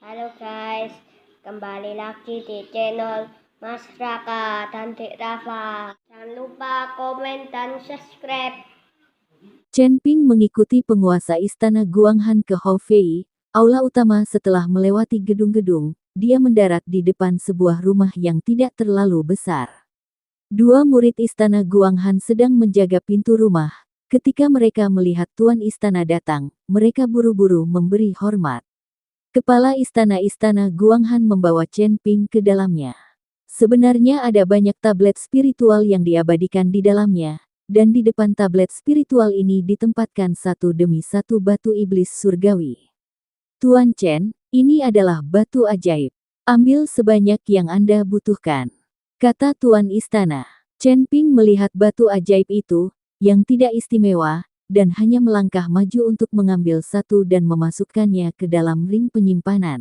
Halo guys, kembali lagi di channel Mas Raka dan Dek Rafa. Jangan lupa komen dan subscribe. Chen Ping mengikuti penguasa istana Guanghan ke Houfei, aula utama. Setelah melewati gedung-gedung, dia mendarat di depan sebuah rumah yang tidak terlalu besar. Dua murid istana Guanghan sedang menjaga pintu rumah. Ketika mereka melihat tuan istana datang, mereka buru-buru memberi hormat. Kepala istana Guanghan membawa Chen Ping ke dalamnya. Sebenarnya ada banyak tablet spiritual yang diabadikan di dalamnya, dan di depan tablet spiritual ini ditempatkan satu demi satu batu iblis surgawi. Tuan Chen, ini adalah batu ajaib. Ambil sebanyak yang Anda butuhkan, kata tuan istana. Chen Ping melihat batu ajaib itu, yang tidak istimewa, dan hanya melangkah maju untuk mengambil satu dan memasukkannya ke dalam ring penyimpanan.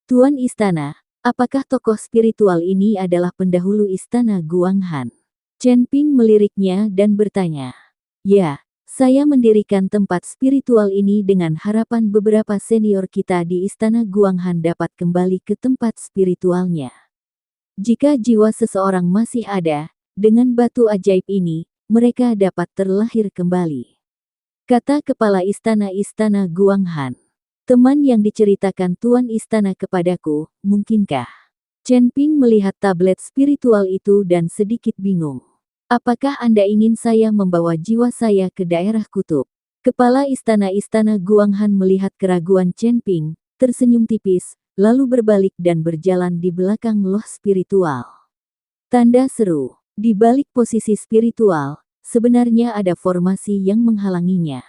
Tuan istana, apakah tokoh spiritual ini adalah pendahulu istana Guanghan? Chen Ping meliriknya dan bertanya. Ya, saya mendirikan tempat spiritual ini dengan harapan beberapa senior kita di istana Guanghan dapat kembali ke tempat spiritualnya. Jika jiwa seseorang masih ada, dengan batu ajaib ini, mereka dapat terlahir kembali, kata kepala istana Guanghan. Teman yang diceritakan tuan istana kepadaku, mungkinkah? Chen Ping melihat tablet spiritual itu dan sedikit bingung. Apakah Anda ingin saya membawa jiwa saya ke daerah kutub? Kepala istana Guanghan melihat keraguan Chen Ping, tersenyum tipis, lalu berbalik dan berjalan di belakang loh spiritual. Tanda seru. Di balik posisi spiritual, sebenarnya ada formasi yang menghalanginya.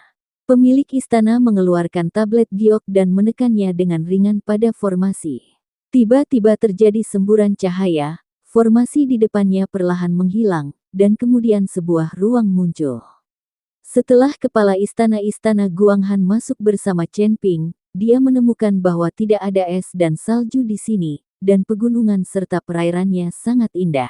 Pemilik istana mengeluarkan tablet giok dan menekannya dengan ringan pada formasi. Tiba-tiba terjadi semburan cahaya, formasi di depannya perlahan menghilang, dan kemudian sebuah ruang muncul. Setelah kepala istana Guanghan masuk bersama Chen Ping, dia menemukan bahwa tidak ada es dan salju di sini, dan pegunungan serta perairannya sangat indah.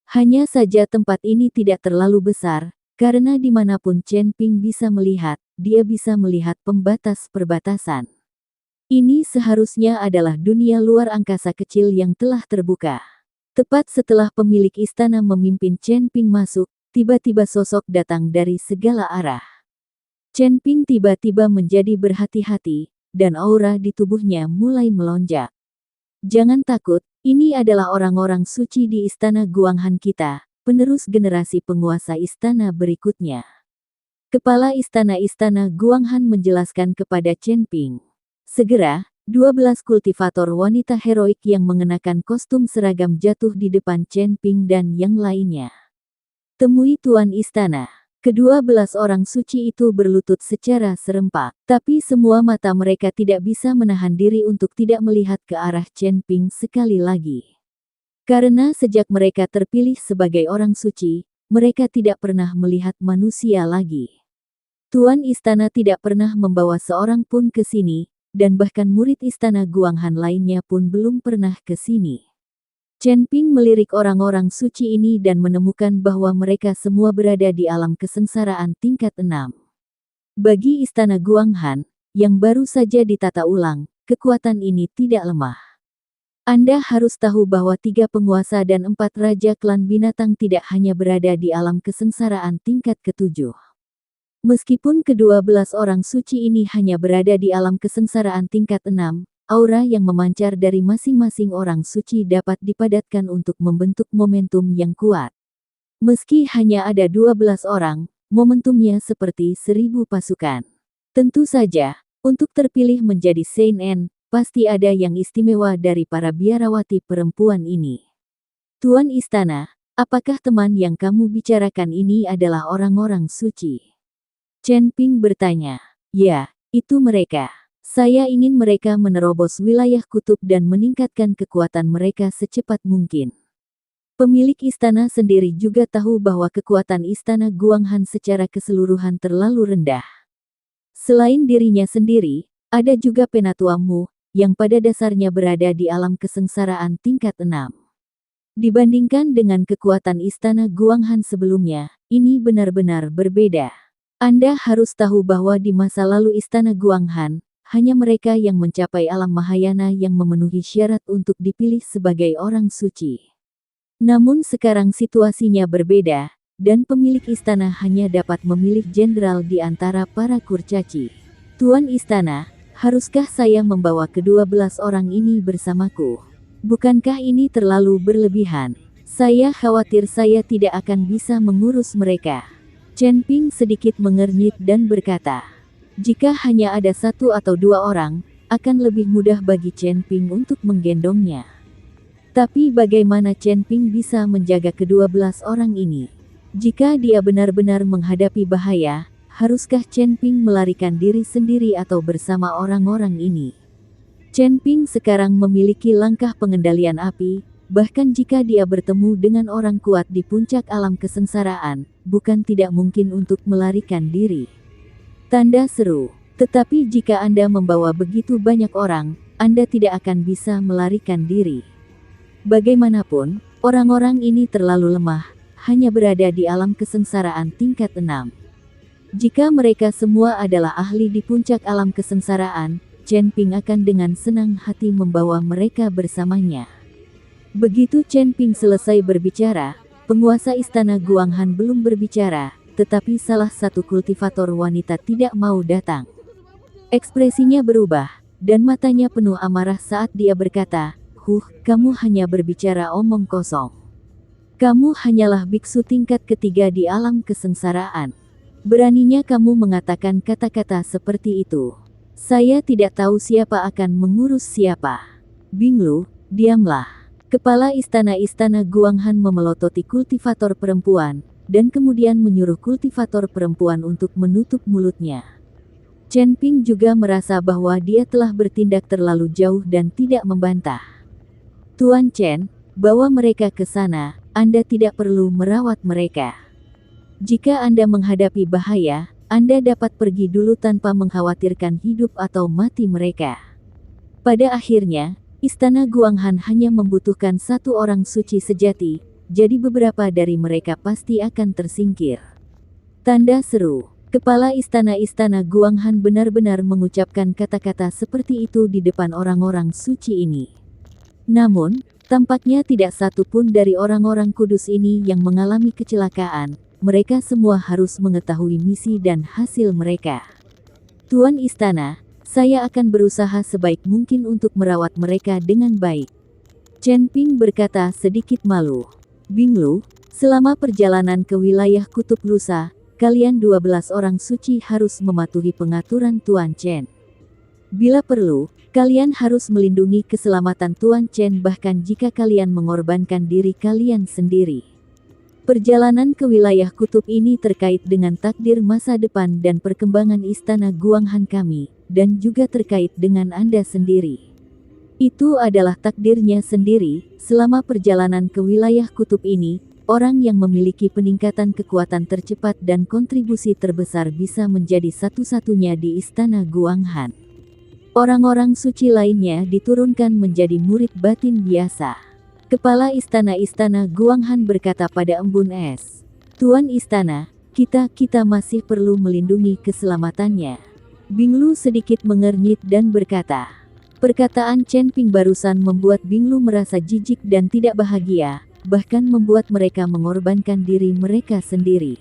Hanya saja tempat ini tidak terlalu besar, karena dimanapun Chen Ping bisa melihat, dia bisa melihat pembatas perbatasan. Ini seharusnya adalah dunia luar angkasa kecil yang telah terbuka. Tepat setelah pemilik istana memimpin Chen Ping masuk, tiba-tiba sosok datang dari segala arah. Chen Ping tiba-tiba menjadi berhati-hati, dan aura di tubuhnya mulai melonjak. Jangan takut, ini adalah orang-orang suci di istana Guanghan kita, penerus generasi penguasa istana berikutnya. Kepala istana Guanghan menjelaskan kepada Chen Ping. Segera, 12 kultivator wanita heroik yang mengenakan kostum seragam jatuh di depan Chen Ping dan yang lainnya. Temui tuan istana. Ke-12 orang suci itu berlutut secara serempak, tapi semua mata mereka tidak bisa menahan diri untuk tidak melihat ke arah Chen Ping sekali lagi. Karena sejak mereka terpilih sebagai orang suci, mereka tidak pernah melihat manusia lagi. Tuan istana tidak pernah membawa seorang pun ke sini, dan bahkan murid istana Guanghan lainnya pun belum pernah ke sini. Chen Ping melirik orang-orang suci ini dan menemukan bahwa mereka semua berada di alam kesengsaraan tingkat 6. Bagi istana Guanghan, yang baru saja ditata ulang, kekuatan ini tidak lemah. Anda harus tahu bahwa 3 penguasa dan 4 raja klan binatang tidak hanya berada di alam kesengsaraan tingkat ke-7. Meskipun ke-12 orang suci ini hanya berada di alam kesengsaraan tingkat 6, aura yang memancar dari masing-masing orang suci dapat dipadatkan untuk membentuk momentum yang kuat. Meski hanya ada 12 orang, momentumnya seperti 1000 pasukan. Tentu saja, untuk terpilih menjadi Seinen, pasti ada yang istimewa dari para biarawati perempuan ini. Tuan istana, apakah teman yang kamu bicarakan ini adalah orang-orang suci? Chen Ping bertanya. Ya, itu mereka. Saya ingin mereka menerobos wilayah kutub dan meningkatkan kekuatan mereka secepat mungkin. Pemilik istana sendiri juga tahu bahwa kekuatan istana Guanghan secara keseluruhan terlalu rendah. Selain dirinya sendiri, ada juga Penatua Mu, yang pada dasarnya berada di alam kesengsaraan tingkat 6. Dibandingkan dengan kekuatan istana Guanghan sebelumnya, ini benar-benar berbeda. Anda harus tahu bahwa di masa lalu istana Guanghan, hanya mereka yang mencapai alam Mahayana yang memenuhi syarat untuk dipilih sebagai orang suci. Namun sekarang situasinya berbeda, dan pemilik istana hanya dapat memilih jenderal di antara para kurcaci. Tuan istana, haruskah saya membawa ke-12 orang ini bersamaku? Bukankah ini terlalu berlebihan? Saya khawatir saya tidak akan bisa mengurus mereka. Chen Ping sedikit mengernyit dan berkata, jika hanya ada 1 atau 2 orang, akan lebih mudah bagi Chen Ping untuk menggendongnya. Tapi bagaimana Chen Ping bisa menjaga ke-12 orang ini? Jika dia benar-benar menghadapi bahaya, haruskah Chen Ping melarikan diri sendiri atau bersama orang-orang ini? Chen Ping sekarang memiliki langkah pengendalian api, bahkan jika dia bertemu dengan orang kuat di puncak alam kesengsaraan, bukan tidak mungkin untuk melarikan diri. Tanda seru. Tetapi jika Anda membawa begitu banyak orang, Anda tidak akan bisa melarikan diri. Bagaimanapun, orang-orang ini terlalu lemah, hanya berada di alam kesengsaraan tingkat 6. Jika mereka semua adalah ahli di puncak alam kesengsaraan, Chen Ping akan dengan senang hati membawa mereka bersamanya. Begitu Chen Ping selesai berbicara, penguasa istana Guanghan belum berbicara, tetapi salah satu kultivator wanita tidak mau datang. Ekspresinya berubah, dan matanya penuh amarah saat dia berkata, kamu hanya berbicara omong kosong. Kamu hanyalah biksu tingkat ketiga di alam kesengsaraan. Beraninya kamu mengatakan kata-kata seperti itu. Saya tidak tahu siapa akan mengurus siapa. Binglu, diamlah. Kepala istana Guanghan memelototi kultivator perempuan, dan kemudian menyuruh kultivator perempuan untuk menutup mulutnya. Chen Ping juga merasa bahwa dia telah bertindak terlalu jauh dan tidak membantah. Tuan Chen, bawa mereka ke sana, Anda tidak perlu merawat mereka. Jika Anda menghadapi bahaya, Anda dapat pergi dulu tanpa mengkhawatirkan hidup atau mati mereka. Pada akhirnya, istana Guanghan hanya membutuhkan 1 orang suci sejati, jadi beberapa dari mereka pasti akan tersingkir. Tanda seru. Kepala istana Guanghan benar-benar mengucapkan kata-kata seperti itu di depan orang-orang suci ini. Namun, tampaknya tidak satu pun dari orang-orang kudus ini yang mengalami kecelakaan. Mereka semua harus mengetahui misi dan hasil mereka. Tuan istana, saya akan berusaha sebaik mungkin untuk merawat mereka dengan baik. Chen Ping berkata sedikit malu. Binglu, selama perjalanan ke wilayah Kutub Lusa, kalian 12 orang suci harus mematuhi pengaturan Tuan Chen. Bila perlu, kalian harus melindungi keselamatan Tuan Chen bahkan jika kalian mengorbankan diri kalian sendiri. Perjalanan ke wilayah kutub ini terkait dengan takdir masa depan dan perkembangan istana Guanghan kami, dan juga terkait dengan Anda sendiri. Itu adalah takdirnya sendiri. Selama perjalanan ke wilayah kutub ini, orang yang memiliki peningkatan kekuatan tercepat dan kontribusi terbesar bisa menjadi satu-satunya di istana Guanghan. Orang-orang suci lainnya diturunkan menjadi murid batin biasa. Kepala istana Guanghan berkata pada embun es, Tuan istana, kita masih perlu melindungi keselamatannya. Binglu sedikit mengernyit dan berkata, perkataan Chen Ping barusan membuat Binglu merasa jijik dan tidak bahagia, bahkan membuat mereka mengorbankan diri mereka sendiri.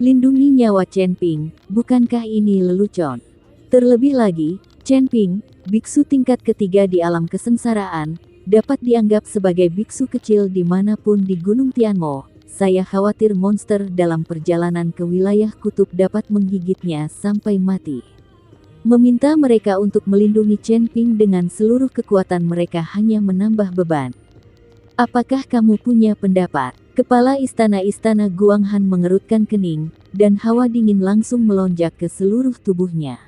Lindungi nyawa Chen Ping, bukankah ini lelucon? Terlebih lagi, Chen Ping, biksu tingkat ketiga di alam kesengsaraan, dapat dianggap sebagai biksu kecil dimanapun di Gunung Tianmo. Saya khawatir monster dalam perjalanan ke wilayah kutub dapat menggigitnya sampai mati. Meminta mereka untuk melindungi Chen Ping dengan seluruh kekuatan mereka hanya menambah beban. Apakah kamu punya pendapat? Kepala istana Guanghan mengerutkan kening, dan hawa dingin langsung melonjak ke seluruh tubuhnya.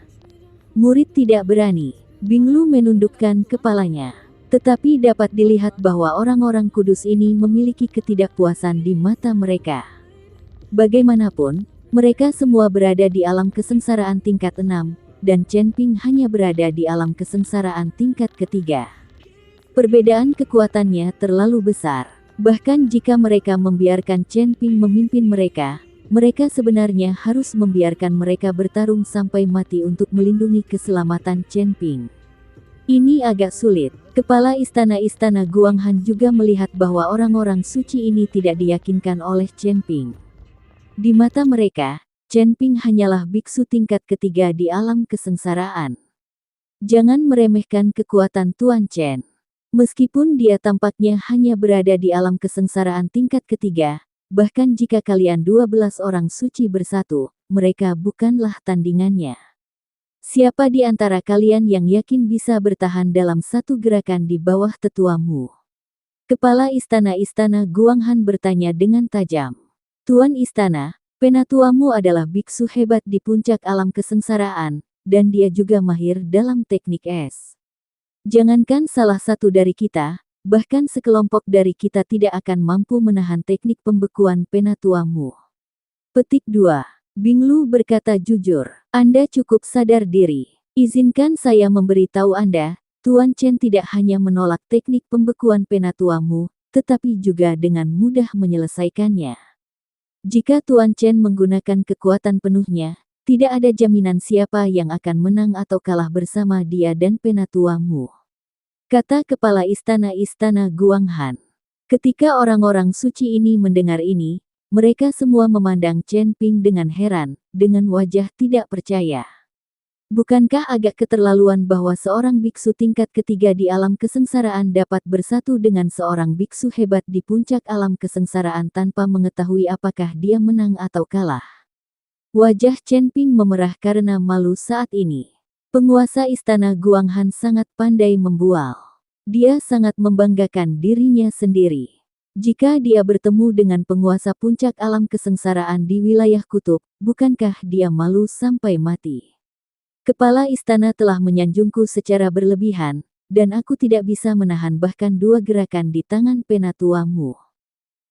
Murid tidak berani. Binglu menundukkan kepalanya. Tetapi dapat dilihat bahwa orang-orang kudus ini memiliki ketidakpuasan di mata mereka. Bagaimanapun, mereka semua berada di alam kesengsaraan tingkat 6, dan Chen Ping hanya berada di alam kesengsaraan tingkat ketiga. Perbedaan kekuatannya terlalu besar. Bahkan jika mereka membiarkan Chen Ping memimpin mereka, mereka sebenarnya harus membiarkan mereka bertarung sampai mati untuk melindungi keselamatan Chen Ping. Ini agak sulit. Kepala istana Guanghan juga melihat bahwa orang-orang suci ini tidak diyakinkan oleh Chen Ping. Di mata mereka, Chen Ping hanyalah biksu tingkat ketiga di alam kesengsaraan. Jangan meremehkan kekuatan Tuan Chen. Meskipun dia tampaknya hanya berada di alam kesengsaraan tingkat ketiga, bahkan jika kalian 12 orang suci bersatu, mereka bukanlah tandingannya. Siapa di antara kalian yang yakin bisa bertahan dalam satu gerakan di bawah tetuamu? Kepala istana Guanghan bertanya dengan tajam. Tuan istana, penatuamu adalah biksu hebat di puncak alam kesengsaraan, dan dia juga mahir dalam teknik es. Jangankan salah satu dari kita, bahkan sekelompok dari kita tidak akan mampu menahan teknik pembekuan penatuamu. Petik 2. Binglu berkata jujur, Anda cukup sadar diri. Izinkan saya memberitahu Anda, Tuan Chen tidak hanya menolak teknik pembekuan penatuamu, tetapi juga dengan mudah menyelesaikannya. Jika Tuan Chen menggunakan kekuatan penuhnya, tidak ada jaminan siapa yang akan menang atau kalah bersama dia dan penatuamu. Kata kepala istana Guanghan. Ketika orang-orang suci ini mendengar ini, mereka semua memandang Chen Ping dengan heran, dengan wajah tidak percaya. Bukankah agak keterlaluan bahwa seorang biksu tingkat ketiga di alam kesengsaraan dapat bersatu dengan seorang biksu hebat di puncak alam kesengsaraan tanpa mengetahui apakah dia menang atau kalah? Wajah Chen Ping memerah karena malu saat ini. Penguasa istana Guanghan sangat pandai membual. Dia sangat membanggakan dirinya sendiri. Jika dia bertemu dengan penguasa puncak alam kesengsaraan di wilayah kutub, bukankah dia malu sampai mati? Kepala istana telah menyanjungku secara berlebihan, dan aku tidak bisa menahan bahkan 2 gerakan di tangan penatuamu.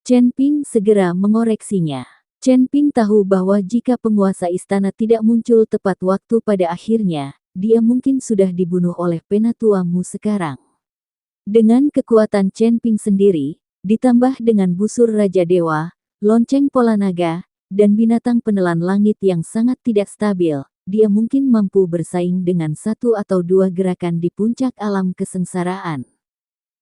Chen Ping segera mengoreksinya. Chen Ping tahu bahwa jika penguasa istana tidak muncul tepat waktu pada akhirnya, dia mungkin sudah dibunuh oleh penatuamu sekarang. Dengan kekuatan Chen Ping sendiri, ditambah dengan busur Raja Dewa, lonceng pola naga, dan binatang penelan langit yang sangat tidak stabil, dia mungkin mampu bersaing dengan 1 atau 2 gerakan di puncak alam kesengsaraan.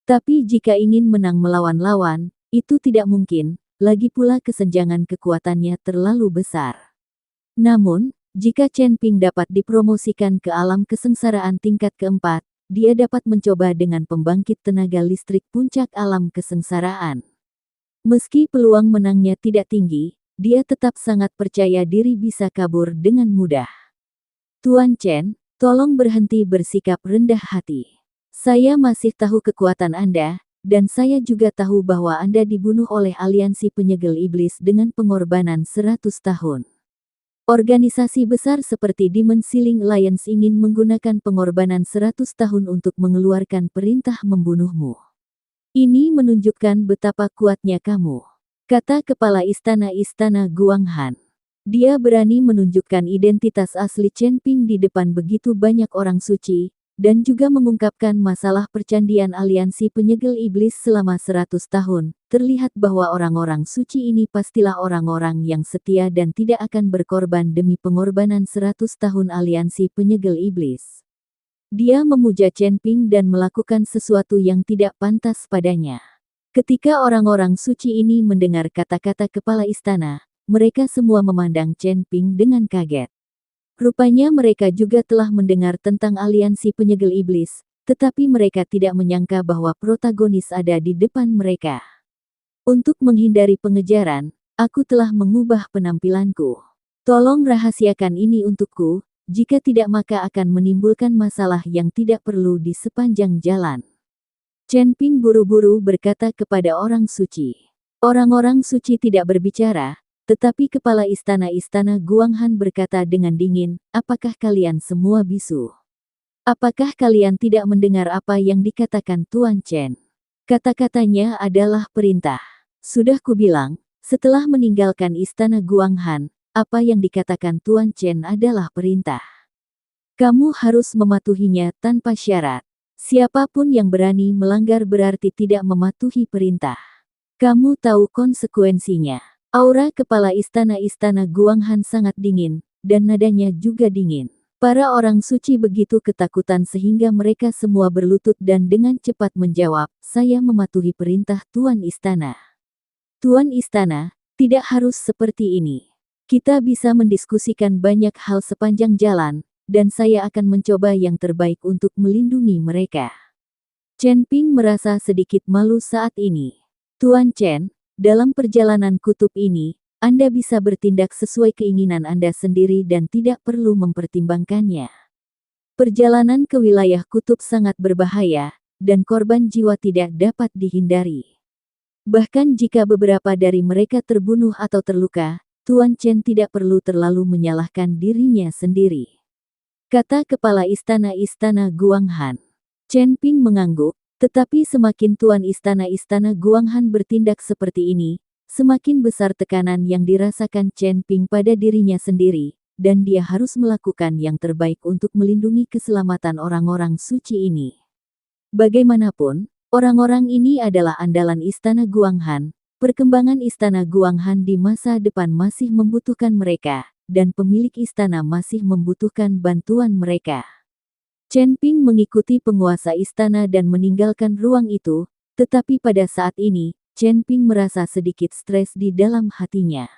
Tapi jika ingin menang melawan lawan, itu tidak mungkin, lagi pula kesenjangan kekuatannya terlalu besar. Namun, jika Chen Ping dapat dipromosikan ke alam kesengsaraan tingkat keempat, dia dapat mencoba dengan pembangkit tenaga listrik puncak alam kesengsaraan. Meski peluang menangnya tidak tinggi, dia tetap sangat percaya diri bisa kabur dengan mudah. Tuan Chen, tolong berhenti bersikap rendah hati. Saya masih tahu kekuatan Anda, dan saya juga tahu bahwa Anda dibunuh oleh aliansi penyegel iblis dengan pengorbanan 100 tahun. Organisasi besar seperti Demon Sealing Alliance ingin menggunakan pengorbanan 100 tahun untuk mengeluarkan perintah membunuhmu. Ini menunjukkan betapa kuatnya kamu, kata kepala istana Guanghan. Dia berani menunjukkan identitas asli Chen Ping di depan begitu banyak orang suci, dan juga mengungkapkan masalah percandian aliansi penyegel iblis selama 100 tahun, terlihat bahwa orang-orang suci ini pastilah orang-orang yang setia dan tidak akan berkorban demi pengorbanan 100 tahun aliansi penyegel iblis. Dia memuja Chen Ping dan melakukan sesuatu yang tidak pantas padanya. Ketika orang-orang suci ini mendengar kata-kata kepala istana, mereka semua memandang Chen Ping dengan kaget. Rupanya mereka juga telah mendengar tentang aliansi penyegel iblis, tetapi mereka tidak menyangka bahwa protagonis ada di depan mereka. Untuk menghindari pengejaran, aku telah mengubah penampilanku. Tolong rahasiakan ini untukku, jika tidak maka akan menimbulkan masalah yang tidak perlu di sepanjang jalan. Chen Ping buru-buru berkata kepada orang suci. Orang-orang suci tidak berbicara, tetapi kepala istana Guanghan berkata dengan dingin, apakah kalian semua bisu? Apakah kalian tidak mendengar apa yang dikatakan Tuan Chen? Kata-katanya adalah perintah. Sudah kubilang, setelah meninggalkan istana Guanghan, apa yang dikatakan Tuan Chen adalah perintah. Kamu harus mematuhinya tanpa syarat. Siapapun yang berani melanggar berarti tidak mematuhi perintah. Kamu tahu konsekuensinya. Aura kepala istana Guanghan sangat dingin, dan nadanya juga dingin. Para orang suci begitu ketakutan sehingga mereka semua berlutut dan dengan cepat menjawab, "Saya mematuhi perintah Tuan Istana." Tuan Istana, tidak harus seperti ini. Kita bisa mendiskusikan banyak hal sepanjang jalan, dan saya akan mencoba yang terbaik untuk melindungi mereka. Chen Ping merasa sedikit malu saat ini. Tuan Chen, dalam perjalanan kutub ini, Anda bisa bertindak sesuai keinginan Anda sendiri dan tidak perlu mempertimbangkannya. Perjalanan ke wilayah kutub sangat berbahaya, dan korban jiwa tidak dapat dihindari. Bahkan jika beberapa dari mereka terbunuh atau terluka, Tuan Chen tidak perlu terlalu menyalahkan dirinya sendiri. Kata kepala istana Guanghan. Chen Ping mengangguk, tetapi semakin Tuan Istana Guanghan bertindak seperti ini, semakin besar tekanan yang dirasakan Chen Ping pada dirinya sendiri, dan dia harus melakukan yang terbaik untuk melindungi keselamatan orang-orang suci ini. Bagaimanapun, orang-orang ini adalah andalan Istana Guanghan. Perkembangan Istana Guanghan di masa depan masih membutuhkan mereka, dan pemilik istana masih membutuhkan bantuan mereka. Chen Ping mengikuti penguasa istana dan meninggalkan ruang itu, tetapi pada saat ini, Chen Ping merasa sedikit stres di dalam hatinya.